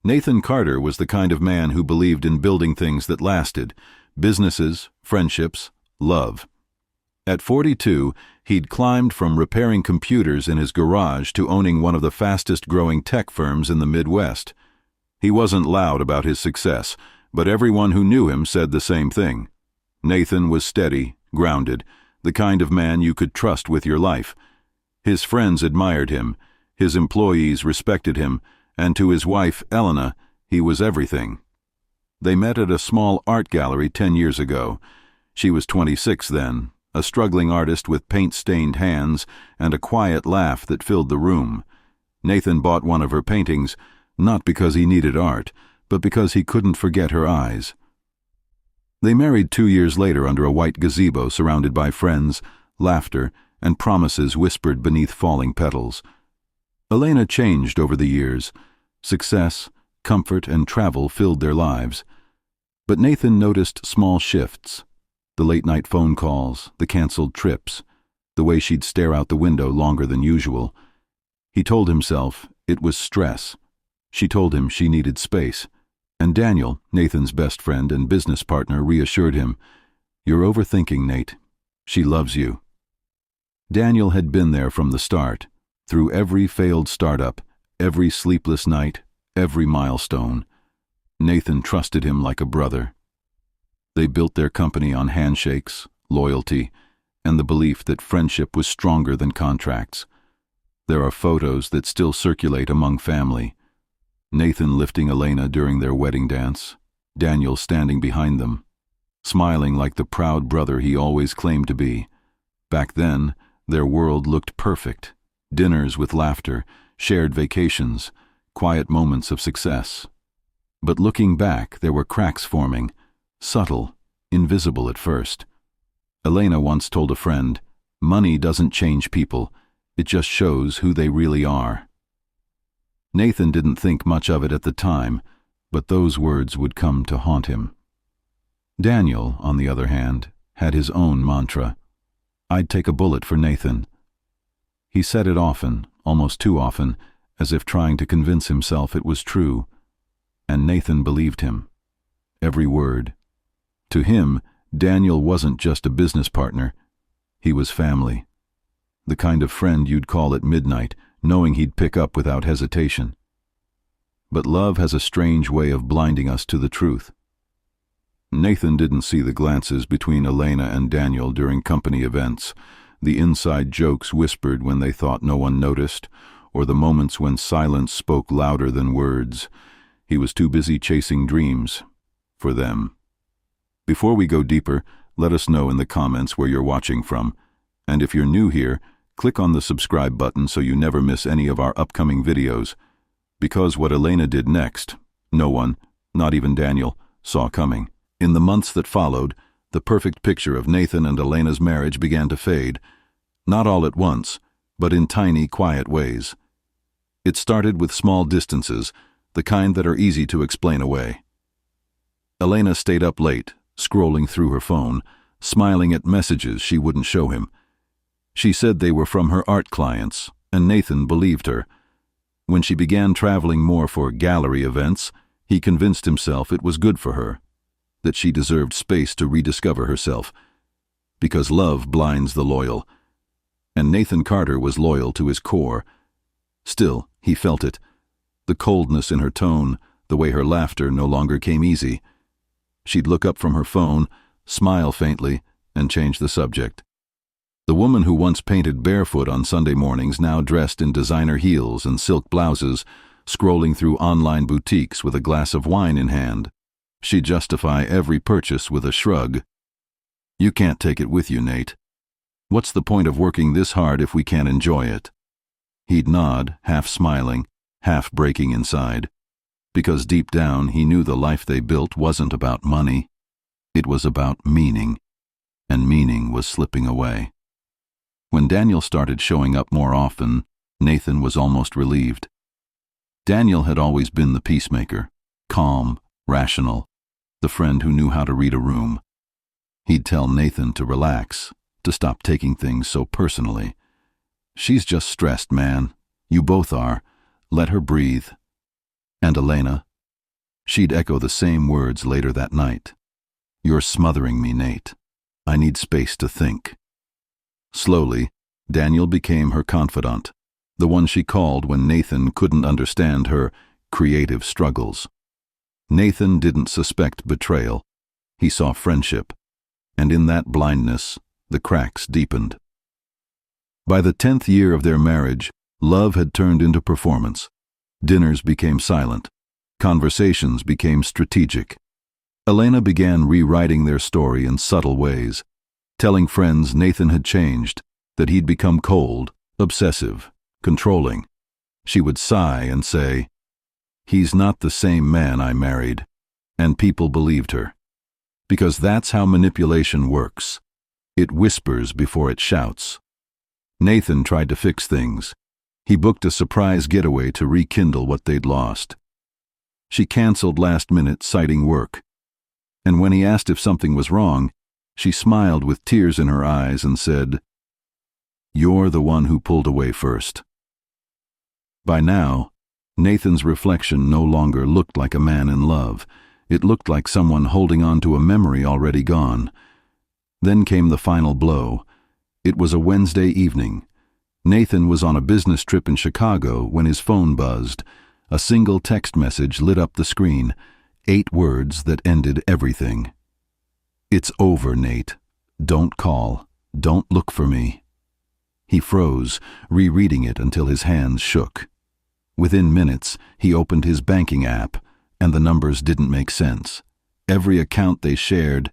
Nathan Carter was the kind of man who believed in building things that lasted: businesses, friendships, love. At 42, he'd climbed from repairing computers in his garage to owning one of the fastest-growing tech firms in the Midwest. He wasn't loud about his success, but everyone who knew him said the same thing. Nathan was steady, grounded, the kind of man you could trust with your life. His friends admired him, his employees respected him, and to his wife, Elena, he was everything. They met at a small art gallery 10 years ago. She was 26 then, a struggling artist with paint-stained hands and a quiet laugh that filled the room. Nathan bought one of her paintings, not because he needed art, but because he couldn't forget her eyes. They married 2 years later under a white gazebo surrounded by friends, laughter, and promises whispered beneath falling petals. Elena changed over the years. Success, comfort, and travel filled their lives. But Nathan noticed small shifts: the late-night phone calls, the canceled trips, the way she'd stare out the window longer than usual. He told himself it was stress. She told him she needed space. And Daniel, Nathan's best friend and business partner, reassured him, "You're overthinking, Nate. She loves you." Daniel had been there from the start, through every failed startup, every sleepless night, every milestone. Nathan trusted him like a brother. They built their company on handshakes, loyalty, and the belief that friendship was stronger than contracts. There are photos that still circulate among family. Nathan lifting Elena during their wedding dance, Daniel standing behind them, smiling like the proud brother he always claimed to be. Back then, their world looked perfect: dinners with laughter, shared vacations, quiet moments of success. But looking back, there were cracks forming, subtle, invisible at first. Elena once told a friend, "Money doesn't change people, it just shows who they really are." Nathan didn't think much of it at the time, but those words would come to haunt him. Daniel, on the other hand, had his own mantra: "I'd take a bullet for Nathan." He said it often, almost too often, as if trying to convince himself it was true. And Nathan believed him. Every word. To him, Daniel wasn't just a business partner. He was family. The kind of friend you'd call at midnight, knowing he'd pick up without hesitation. But love has a strange way of blinding us to the truth. Nathan didn't see the glances between Elena and Daniel during company events, the inside jokes whispered when they thought no one noticed, or the moments when silence spoke louder than words. He was too busy chasing dreams. For them. Before we go deeper, let us know in the comments where you're watching from. And if you're new here, click on the subscribe button so you never miss any of our upcoming videos. Because what Elena did next, no one, not even Daniel, saw coming. In the months that followed, the perfect picture of Nathan and Elena's marriage began to fade. Not all at once, but in tiny, quiet ways. It started with small distances, the kind that are easy to explain away. Elena stayed up late, scrolling through her phone, smiling at messages she wouldn't show him. She said they were from her art clients, and Nathan believed her. When she began traveling more for gallery events, he convinced himself it was good for her, that she deserved space to rediscover herself, because love blinds the loyal. And Nathan Carter was loyal to his core. Still, he felt it. The coldness in her tone, the way her laughter no longer came easy. She'd look up from her phone, smile faintly, and change the subject. The woman who once painted barefoot on Sunday mornings now dressed in designer heels and silk blouses, scrolling through online boutiques with a glass of wine in hand. She'd justify every purchase with a shrug. "You can't take it with you, Nate. What's the point of working this hard if we can't enjoy it?" He'd nod, half smiling, half breaking inside, because deep down he knew the life they built wasn't about money. It was about meaning, and meaning was slipping away. When Daniel started showing up more often, Nathan was almost relieved. Daniel had always been the peacemaker, calm, rational, the friend who knew how to read a room. He'd tell Nathan to relax, to stop taking things so personally. "She's just stressed, man. You both are. Let her breathe." And Elena, She'd echo the same words later that night. "You're smothering me, Nate. I need space to think." Slowly, Daniel became her confidant, the one she called when Nathan couldn't understand her creative struggles. Nathan didn't suspect betrayal. He saw friendship, and in that blindness, the cracks deepened. By the 10th year of their marriage, love had turned into performance. Dinners became silent. Conversations became strategic. Elena began rewriting their story in subtle ways, telling friends Nathan had changed, that he'd become cold, obsessive, controlling. She would sigh and say, "He's not the same man I married," and people believed her. Because that's how manipulation works. It whispers before it shouts. Nathan tried to fix things. He booked a surprise getaway to rekindle what they'd lost. She canceled last minute, citing work. And when he asked if something was wrong, she smiled with tears in her eyes and said, "You're the one who pulled away first." By now, Nathan's reflection no longer looked like a man in love. It looked like someone holding on to a memory already gone. Then came the final blow. It was a Wednesday evening. Nathan was on a business trip in Chicago when his phone buzzed. A single text message lit up the screen, 8 words that ended everything. "It's over, Nate. Don't call. Don't look for me." He froze, rereading it until his hands shook. Within minutes, he opened his banking app, and the numbers didn't make sense. Every account they shared,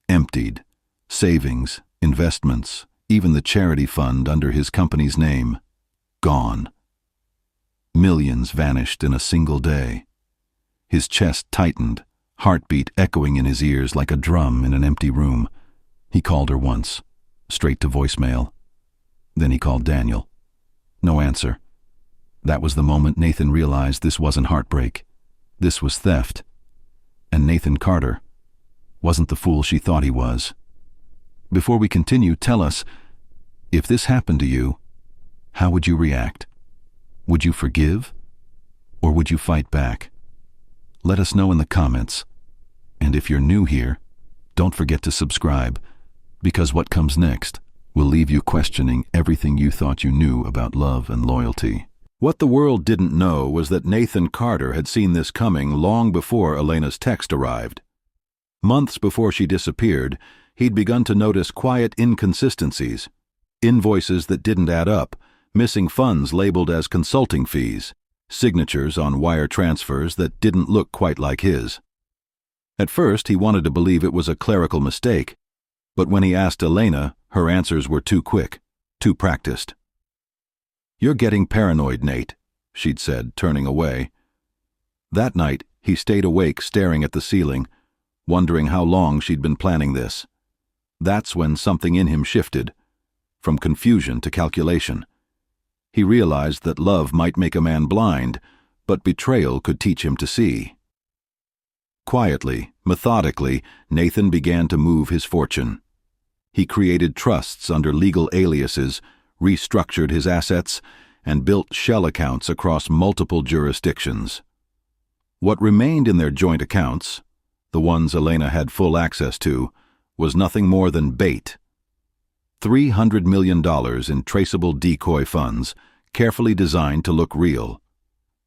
emptied. Savings, investments, even the charity fund under his company's name, gone. Millions vanished in a single day. His chest tightened, heartbeat echoing in his ears like a drum in an empty room. He called her once, straight to voicemail. Then he called Daniel. No answer. That was the moment Nathan realized this wasn't heartbreak. This was theft. And Nathan Carter wasn't the fool she thought he was. Before we continue, tell us, if this happened to you, how would you react? Would you forgive? Or would you fight back? Let us know in the comments. And if you're new here, don't forget to subscribe, because what comes next will leave you questioning everything you thought you knew about love and loyalty. What the world didn't know was that Nathan Carter had seen this coming long before Elena's text arrived. Months before she disappeared, he'd begun to notice quiet inconsistencies, invoices that didn't add up, missing funds labeled as consulting fees, signatures on wire transfers that didn't look quite like his. At first, he wanted to believe it was a clerical mistake, but when he asked Elena, her answers were too quick, too practiced. "You're getting paranoid, Nate," she'd said, turning away. That night, he stayed awake staring at the ceiling, wondering how long she'd been planning this. That's when something in him shifted, from confusion to calculation. He realized that love might make a man blind, but betrayal could teach him to see. Quietly, methodically, Nathan began to move his fortune. He created trusts under legal aliases, restructured his assets, and built shell accounts across multiple jurisdictions. What remained in their joint accounts, the ones Elena had full access to, was nothing more than bait. $300 million in traceable decoy funds, carefully designed to look real.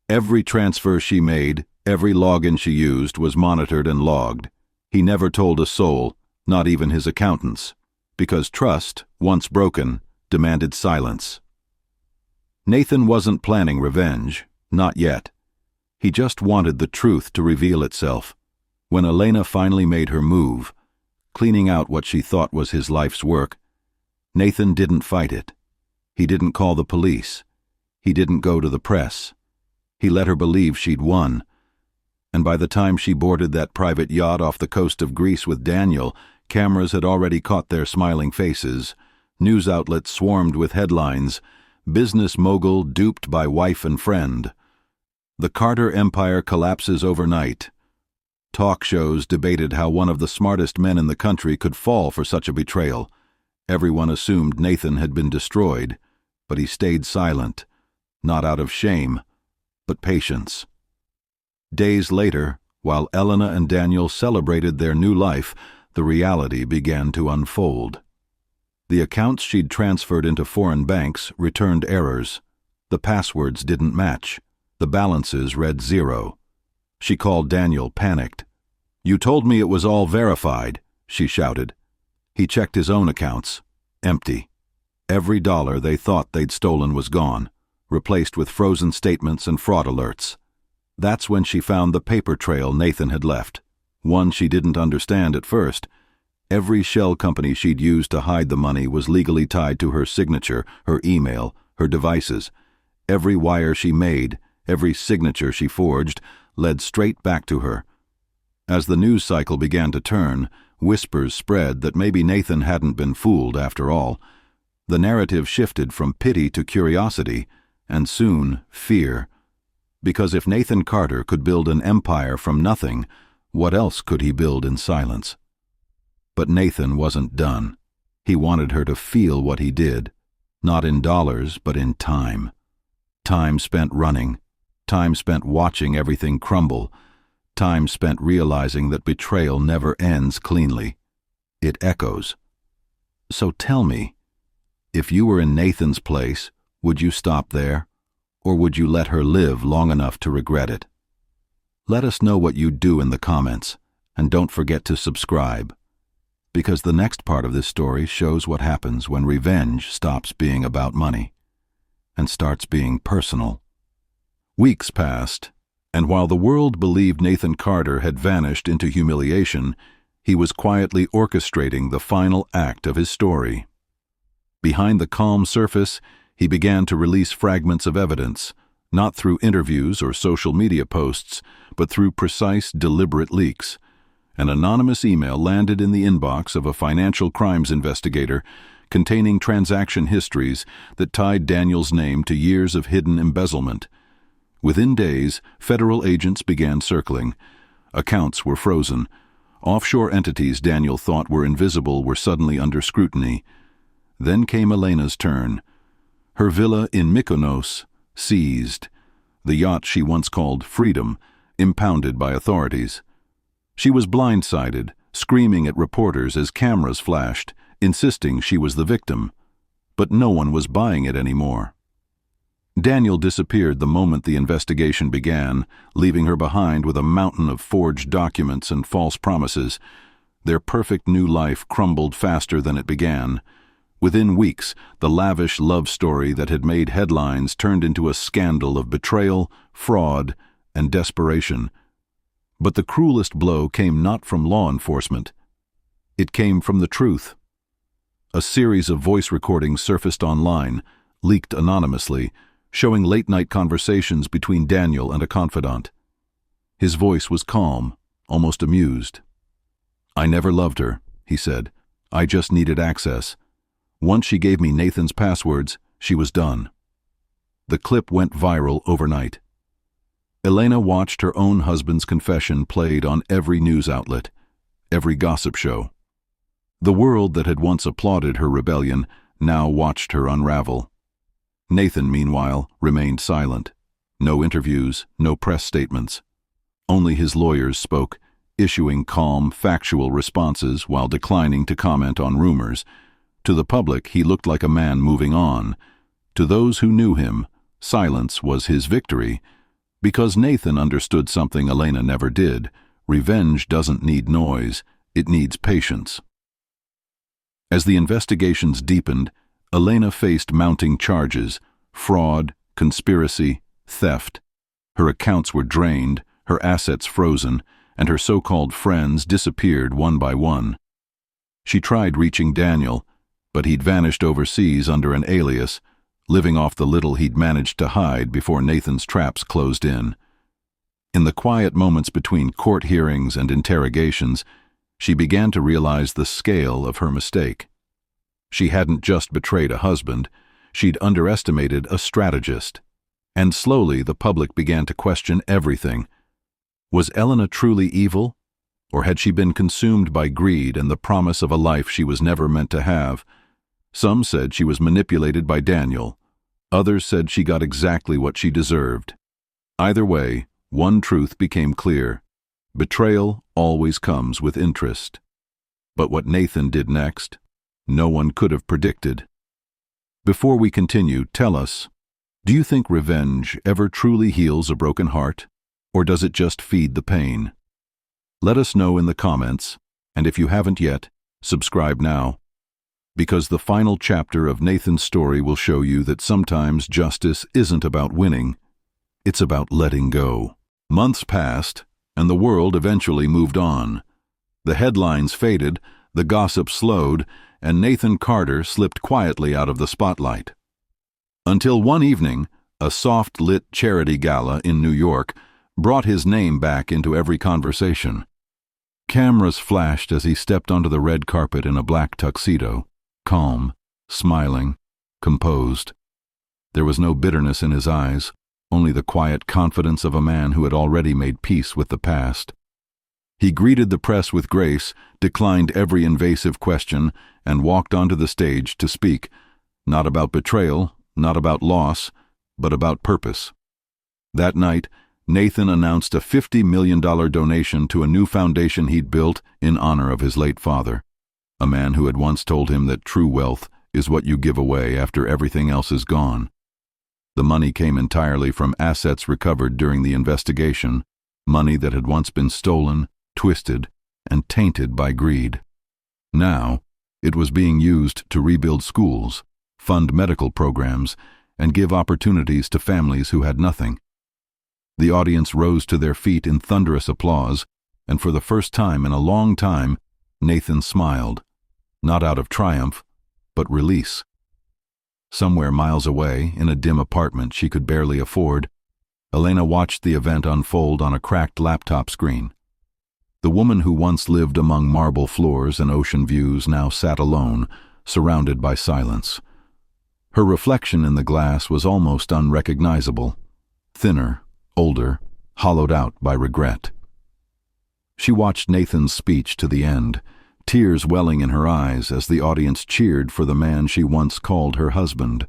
Every transfer she made, every login she used was monitored and logged. He never told a soul, not even his accountants, because trust, once broken, demanded silence. Nathan wasn't planning revenge, not yet. He just wanted the truth to reveal itself. When Elena finally made her move, cleaning out what she thought was his life's work, Nathan didn't fight it. He didn't call the police. He didn't go to the press. He let her believe she'd won. And by the time she boarded that private yacht off the coast of Greece with Daniel, cameras had already caught their smiling faces. News outlets swarmed with headlines, "Business mogul duped by wife and friend." "The Carter empire collapses overnight." Talk shows debated how one of the smartest men in the country could fall for such a betrayal. Everyone assumed Nathan had been destroyed, but he stayed silent, not out of shame, but patience. Days later, While Elena and Daniel celebrated their new life, the reality began to unfold. The accounts she'd transferred into foreign banks returned errors. The passwords didn't match. The balances read 0. She called Daniel, panicked. "You told me it was all verified," she shouted. He checked his own accounts. Empty. Every dollar they thought they'd stolen was gone, replaced with frozen statements and fraud alerts. That's when she found the paper trail Nathan had left, one she didn't understand at first. Every shell company she'd used to hide the money was legally tied to her signature, her email, her devices. Every wire she made, every signature she forged, led straight back to her. As the news cycle began to turn, whispers spread that maybe Nathan hadn't been fooled after all. The narrative shifted from pity to curiosity, and soon fear. Because if Nathan Carter could build an empire from nothing, what else could he build in silence? But Nathan wasn't done. He wanted her to feel what he did, not in dollars, but in time. Time spent running, time spent watching everything crumble, time spent realizing that betrayal never ends cleanly. It echoes. So tell me, if you were in Nathan's place, would you stop there? Or would you let her live long enough to regret it? Let us know what you do in the comments, and don't forget to subscribe, because the next part of this story shows what happens when revenge stops being about money and starts being personal. Weeks passed, and while the world believed Nathan Carter had vanished into humiliation, he was quietly orchestrating the final act of his story. Behind the calm surface, he began to release fragments of evidence, not through interviews or social media posts, but through precise, deliberate leaks. An anonymous email landed in the inbox of a financial crimes investigator containing transaction histories that tied Daniel's name to years of hidden embezzlement. Within days, federal agents began circling. Accounts were frozen. Offshore entities Daniel thought were invisible were suddenly under scrutiny. Then came Elena's turn. Her villa in Mykonos seized. The yacht she once called Freedom, impounded by authorities. She was blindsided, screaming at reporters as cameras flashed, insisting she was the victim. But no one was buying it anymore. Daniel disappeared the moment the investigation began, leaving her behind with a mountain of forged documents and false promises. Their perfect new life crumbled faster than it began. Within weeks, the lavish love story that had made headlines turned into a scandal of betrayal, fraud, and desperation. But the cruelest blow came not from law enforcement. It came from the truth. A series of voice recordings surfaced online, leaked anonymously, showing late-night conversations between Daniel and a confidant. His voice was calm, almost amused. "I never loved her," he said. "I just needed access. Once she gave me Nathan's passwords, she was done." The clip went viral overnight. Elena watched her own husband's confession played on every news outlet, every gossip show. The world that had once applauded her rebellion now watched her unravel. Nathan, meanwhile, remained silent. No interviews, no press statements. Only his lawyers spoke, issuing calm, factual responses while declining to comment on rumors. To the public, he looked like a man moving on. To those who knew him, silence was his victory. Because Nathan understood something Elena never did. Revenge doesn't need noise, it needs patience. As the investigations deepened, Elena faced mounting charges: fraud, conspiracy, theft. Her accounts were drained, her assets frozen, and her so-called friends disappeared one by one. She tried reaching Daniel, but he'd vanished overseas under an alias, living off the little he'd managed to hide before Nathan's traps closed in. In the quiet moments between court hearings and interrogations, she began to realize the scale of her mistake. She hadn't just betrayed a husband, she'd underestimated a strategist. And slowly the public began to question everything. Was Elena truly evil? Or had she been consumed by greed and the promise of a life she was never meant to have? Some said she was manipulated by Daniel. Others said she got exactly what she deserved. Either way, one truth became clear. Betrayal always comes with interest. But what Nathan did next, no one could have predicted. Before we continue, tell us, do you think revenge ever truly heals a broken heart, or does it just feed the pain? Let us know in the comments, and if you haven't yet, subscribe now. Because the final chapter of Nathan's story will show you that sometimes justice isn't about winning, it's about letting go. Months passed, and the world eventually moved on. The headlines faded, the gossip slowed, and Nathan Carter slipped quietly out of the spotlight. Until one evening, a soft-lit charity gala in New York brought his name back into every conversation. Cameras flashed as he stepped onto the red carpet in a black tuxedo, calm, smiling, composed. There was no bitterness in his eyes, only the quiet confidence of a man who had already made peace with the past. He greeted the press with grace, declined every invasive question, and walked onto the stage to speak, not about betrayal, not about loss, but about purpose. That night, Nathan announced a $50 million donation to a new foundation he'd built in honor of his late father, a man who had once told him that true wealth is what you give away after everything else is gone. The money came entirely from assets recovered during the investigation, money that had once been stolen, twisted, and tainted by greed. Now, it was being used to rebuild schools, fund medical programs, and give opportunities to families who had nothing. The audience rose to their feet in thunderous applause, and for the first time in a long time, Nathan smiled, not out of triumph, but release. Somewhere miles away, in a dim apartment she could barely afford, Elena watched the event unfold on a cracked laptop screen. The woman who once lived among marble floors and ocean views now sat alone, surrounded by silence. Her reflection in the glass was almost unrecognizable, thinner, older, hollowed out by regret. She watched Nathan's speech to the end, tears welling in her eyes as the audience cheered for the man she once called her husband.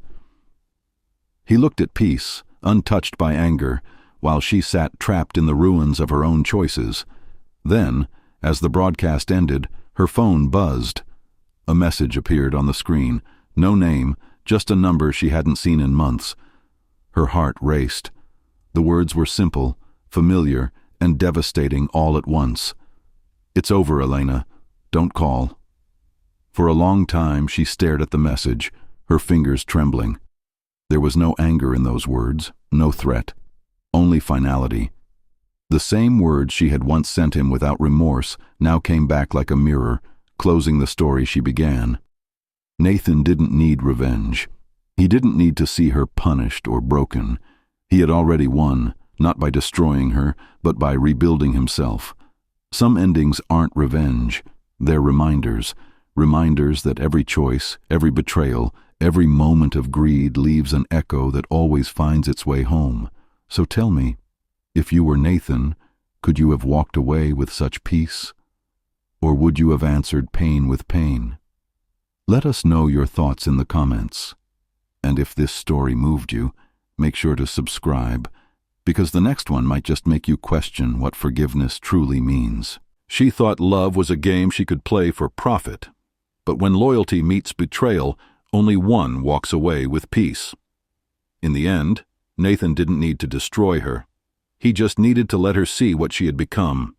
He looked at peace, untouched by anger, while she sat trapped in the ruins of her own choices. Then, as the broadcast ended, her phone buzzed. A message appeared on the screen, no name, just a number she hadn't seen in months. Her heart raced. The words were simple, familiar, and devastating all at once. "It's over, Elena. Don't call." For a long time she stared at the message, her fingers trembling. There was no anger in those words, no threat, only finality. The same words she had once sent him without remorse now came back like a mirror, closing the story she began. Nathan didn't need revenge. He didn't need to see her punished or broken. He had already won, not by destroying her, but by rebuilding himself. Some endings aren't revenge. They're reminders that every choice, every betrayal, every moment of greed leaves an echo that always finds its way home. So tell me, if you were Nathan, could you have walked away with such peace? Or would you have answered pain with pain? Let us know your thoughts in the comments. And if this story moved you, make sure to subscribe, because the next one might just make you question what forgiveness truly means. She thought love was a game she could play for profit, but when loyalty meets betrayal, only one walks away with peace. In the end, Nathan didn't need to destroy her. He just needed to let her see what she had become.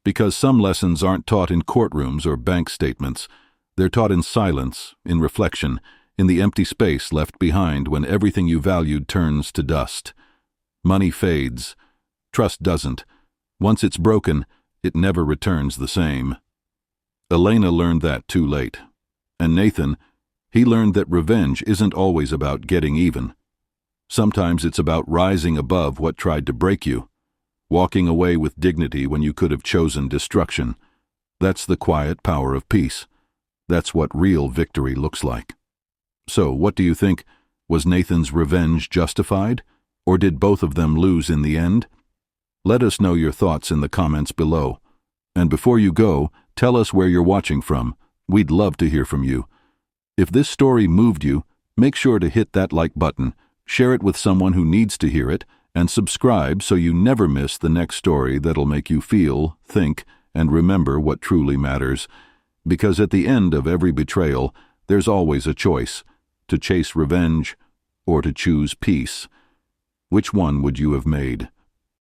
Because some lessons aren't taught in courtrooms or bank statements. They're taught in silence, in reflection, in the empty space left behind when everything you valued turns to dust. Money fades. Trust doesn't. Once it's broken, it never returns the same. Elena learned that too late. And Nathan, he learned that revenge isn't always about getting even. Sometimes it's about rising above what tried to break you, walking away with dignity when you could have chosen destruction. That's the quiet power of peace. That's what real victory looks like. So, what do you think? Was Nathan's revenge justified? Or did both of them lose in the end? Let us know your thoughts in the comments below. And before you go, tell us where you're watching from. We'd love to hear from you. If this story moved you, make sure to hit that like button, share it with someone who needs to hear it, and subscribe so you never miss the next story that'll make you feel, think, and remember what truly matters. Because at the end of every betrayal, there's always a choice: to chase revenge or to choose peace. Which one would you have made?